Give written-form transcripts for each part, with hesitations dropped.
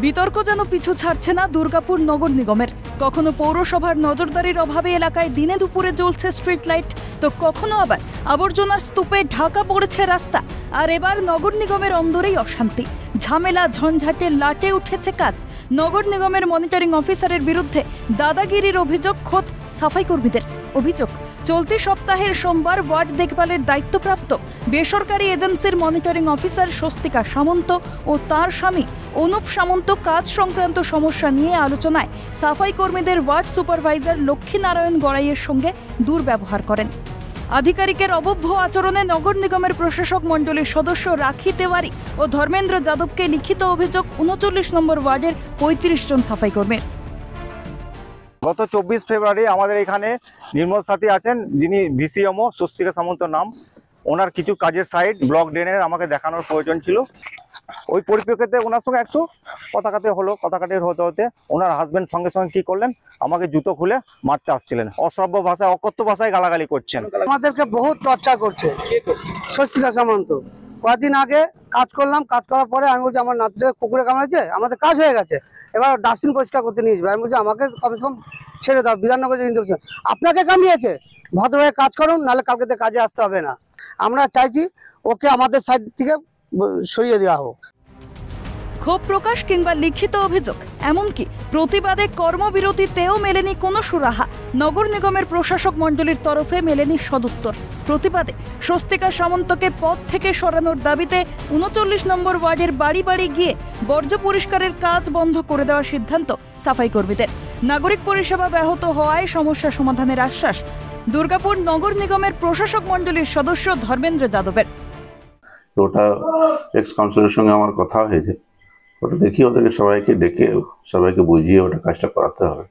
বিতর্ক যেন পিছু ছাড়ছে না দুর্গাপুর নগর নিগমের। কখনো পৌরসভার নজরদারির অভাবে এলাকায় দিনে দুপুরে জ্বলছে স্ট্রিট লাইট, তো কখনো আবার আবর্জনার স্তূপে ঢাকা পড়েছে রাস্তা। আর এবার নগর নিগমের অন্দরেই অশান্তি, ঝামেলা, ঝঞ্ঝাটে লাটে উঠেছে কাজ। নগর নিগমের মনিটরিং অফিসারের বিরুদ্ধে দাদাগিরির অভিযোগ খোদ সাফাই কর্মীদের। অভিযোগ, চলতি সপ্তাহের সোমবার ওয়ার্ড দেখভালের দায়িত্বপ্রাপ্ত বেসরকারি এজেন্সির মনিটরিং অফিসার স্বস্তিকা সামন্ত ও তার স্বামী অনুপ সামন্ত কাজ সংক্রান্ত সমস্যা নিয়ে আলোচনায় সাফাই কর্মীদের ওয়ার্ড সুপারভাইজার লক্ষ্মীনারায়ণ গড়াইয়ের সঙ্গে দুর্ব্যবহার করেন। আধিকারিকের অবভ্য আচরণে নগর নিগমের প্রশাসক মণ্ডলীর সদস্য রাখি তেওয়ারি ও ধর্মেন্দ্র যাদবকে লিখিত অভিযোগ ৩৯ নম্বর ওয়ার্ডের ৩৫ জন সাফাই কর্মীর। গত ২৪ ফেব্রুয়ারি আমাদের এখানে নির্মল সাথী আছেন, যিনি ভিসিএমও, স্বস্তিকা সামন্ত নাম। ওনার কিছু কাজের সাইড ব্লক ড্রেনের আমাকে দেখানোর প্রয়োজন ছিল। ওই পরিপ্রেক্ষিতে ওনার সঙ্গে একটু কথাকাটি হতে ওনার হাজবেন্ড সঙ্গে সঙ্গে কি করলেন, আমাকে জুতো খুলে মারতে আসছিলেন, অশ্রাব্য ভাষায়, অকথ্য ভাষায় গালাগালি করছেন। আমাদেরকে বহুত টর্চার করছে স্বস্তিকা সামন্ত। কয়েকদিন আগে কাজ করলাম, কাজ করার পরে আমি বলছি আমার নাতিটা কুকুরে কামড়েছে, আমাদের কাজ হয়ে গেছে, এবার ডাস্টবিন পরিষ্কার করতে নিয়ে যাবে। আমি বলছি আমাকে কমসে কম ছেড়ে দাও, বিধাননগর ইন্ডাকশন আপনাকে কামিয়েছে, ভদ্রভাবে কাজ করুন, নাহলে কালকে কাজে আসতে হবে না। আমরা চাইছি ওকে আমাদের সাইড থেকে সরিয়ে দেওয়া হোক। ক্ষোভ প্রকাশ কিংবা লিখিত অভিযোগ, এমনকি প্রতিবাদে কর্মবিরতিতেও মেলেনি কোনো সুরাহা। নগর নিগমের প্রশাসক মণ্ডলীর তরফে মেলেনি সদুত্তর। প্রতিবাদে স্বস্তিকা সামন্তকে পদ থেকে সরানোর দাবিতে ৩৯ নম্বর ওয়ার্ডের বাড়ি বাড়ি গিয়ে বর্জ্য পরিষ্কারের কাজ বন্ধ করে দেওয়ার সিদ্ধান্ত সাফাই কর্মীদের। নাগরিক পরিষেবা ব্যাহত হওয়ায় সমস্যা সমাধানের আশ্বাস দুর্গাপুর নগর নিগমের প্রশাসক মণ্ডলীর সদস্য ধর্মেন্দ্র যাদবের। ওটা এক্স কাউন্সিলরের সঙ্গে আমার কথা হয়েছে, ওটা দেখি ওদেরকে সবাইকে ডেকে সবাইকে বুঝিয়ে ওটা কাজটা করাতে হবে।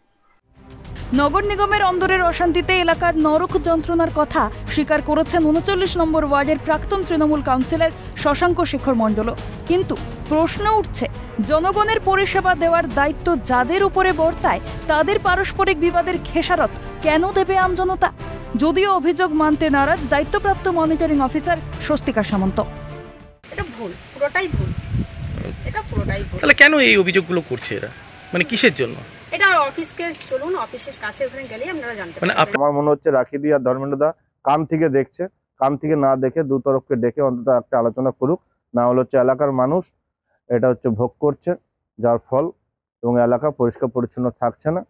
নগর নিগমের অন্দরের অশান্তিতে এলাকার নরক যন্ত্রণার কথা স্বীকার করেছেন ৩৯ নম্বর ওয়ার্ডের প্রাক্তন তৃণমূল কাউন্সিলর শশাঙ্ক শেখর মণ্ডল। কিন্তু প্রশ্ন উঠছে, জনগণের পরিষেবা দেওয়ার দায়িত্ব যাদের উপরে বর্তায় তাদের পারস্পরিক বিবাদের খেসারত কেন দেবে আমজনতা? যদিও অভিযোগ মানতে নারাজ দায়িত্বপ্রাপ্ত মনিটরিং অফিসার স্বস্তিকা সামন্ত। এটা ভুল, পুরোটাই ভুল, এটা পুরোটাই ভুল। তাহলে কেন এই অভিযোগগুলো করছে এরা, মানে কিসের জন্য? এটা অফিসকে চলুন, অফিসের কাছে ওখানে গেলেই আপনারা জানতে পারবেন। আমার মনে হচ্ছে রাখিদি আর ধর্মেন্দ্রদা কান থেকে দেখছে, কান থেকে না দেখে দু তরফকে ডেকে অন্তত একটা আলোচনা করুক। না হলে হচ্ছে এলাকার মানুষ এটা হচ্ছে ভোগ করছে, যার ফল এবং এলাকা পরিষ্কার পরিচ্ছন্ন থাকছে না।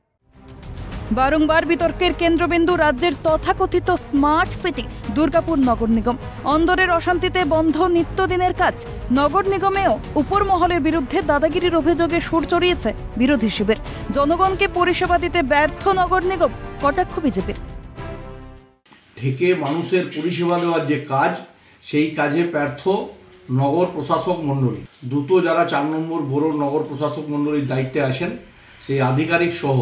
বারংবার বিতর্কের কেন্দ্রবিন্দু রাজ্যের তথাকথিত স্মার্ট সিটি দুর্গাপুর নগর নিগম। অন্দরের অশান্তিতে বন্ধ নিত্যদিনের কাজ। নগর নিগমেও উপর মহলের বিরুদ্ধে দাদাগিরির অভিযোগে সুর চড়িয়েছে বিরোধী শিবির। জনগণকে পরিষেবা দিতে ব্যর্থ নগর নিগম, কটাক্ষ বিজেপির। ঢেকে মানুষের পরিষেবা দেওয়ার যে কাজ, সেই কাজে ব্যর্থ নগর প্রশাসক মণ্ডলী। দ্রুত যারা ৪ নম্বর বোরোর নগর প্রশাসক মণ্ডলীর দায়িত্বে আসেন, সেই আধিকারিক সহ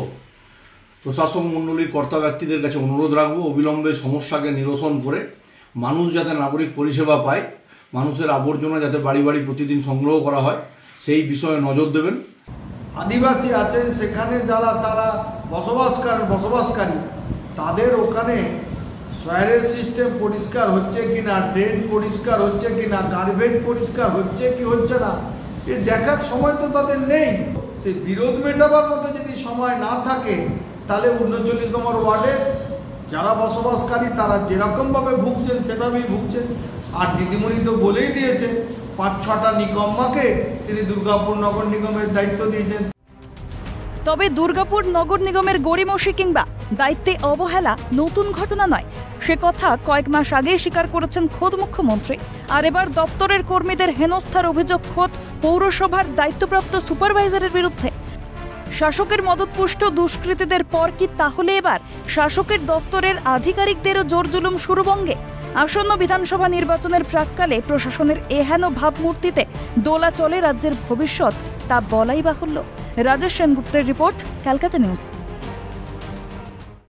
প্রশাসক মণ্ডলীর কর্তা ব্যক্তিদের কাছে অনুরোধ রাখবো, অবিলম্বে সমস্যাকে নিরসন করে মানুষ যাতে নাগরিক পরিষেবা পায়, মানুষের আবর্জনা যাতে বাড়ি বাড়ি প্রতিদিন সংগ্রহ করা হয়, সেই বিষয়ে নজর দেবেন। আদিবাসী আছেন সেখানে যারা তারা বসবাসকারী, তাদের ওখানে সয়ারের সিস্টেম পরিষ্কার হচ্ছে কিনা, ড্রেন পরিষ্কার হচ্ছে কিনা, গার্বেজ পরিষ্কার হচ্ছে কি হচ্ছে না, এ দেখার সময় তো তাদের নেই। সেই বিরোধ মেটাবার মতো যদি সময় না থাকে, তাহলে ৩৯ নম্বর ওয়ার্ডে যারা বসবাসকারী তারা যেরকমভাবে ভুগছেন সেভাবেই ভুগছেন। আর দিদিমণি তো বলেই দিয়েছে, ৫-৬টা নিকম্মাকে তিনি দুর্গাপুর নগর নিগমের দায়িত্ব দিয়েছেন। তবে দুর্গাপুর নগর নিগমের গড়িমসি কিংবা দায়িত্বে অবহেলা নতুন ঘটনা নয়, সে কথা কয়েক মাস আগেই স্বীকার করেছেন খোদ মুখ্যমন্ত্রী। আর এবার দপ্তরের কর্মীদের হেনস্থার অভিযোগ খোদ পৌরসভার দায়িত্বপ্রাপ্ত সুপারভাইজারের বিরুদ্ধে। শাসকের মদতপুষ্ট দুষ্কৃতীদের পর কি তাহলে এবার শাসকের দপ্তরের আধিকারিকদেরও জোর জুলুম শুরু বঙ্গে? আসন্ন বিধানসভা নির্বাচনের প্রাক্কালে প্রশাসনের এহেন ভাবমূর্তিতে দোলা চলে রাজ্যের ভবিষ্যৎ, তা বলাই বাহুল্য। রাজেশ সেনগুপ্তের রিপোর্ট, ক্যালকাটা নিউজ।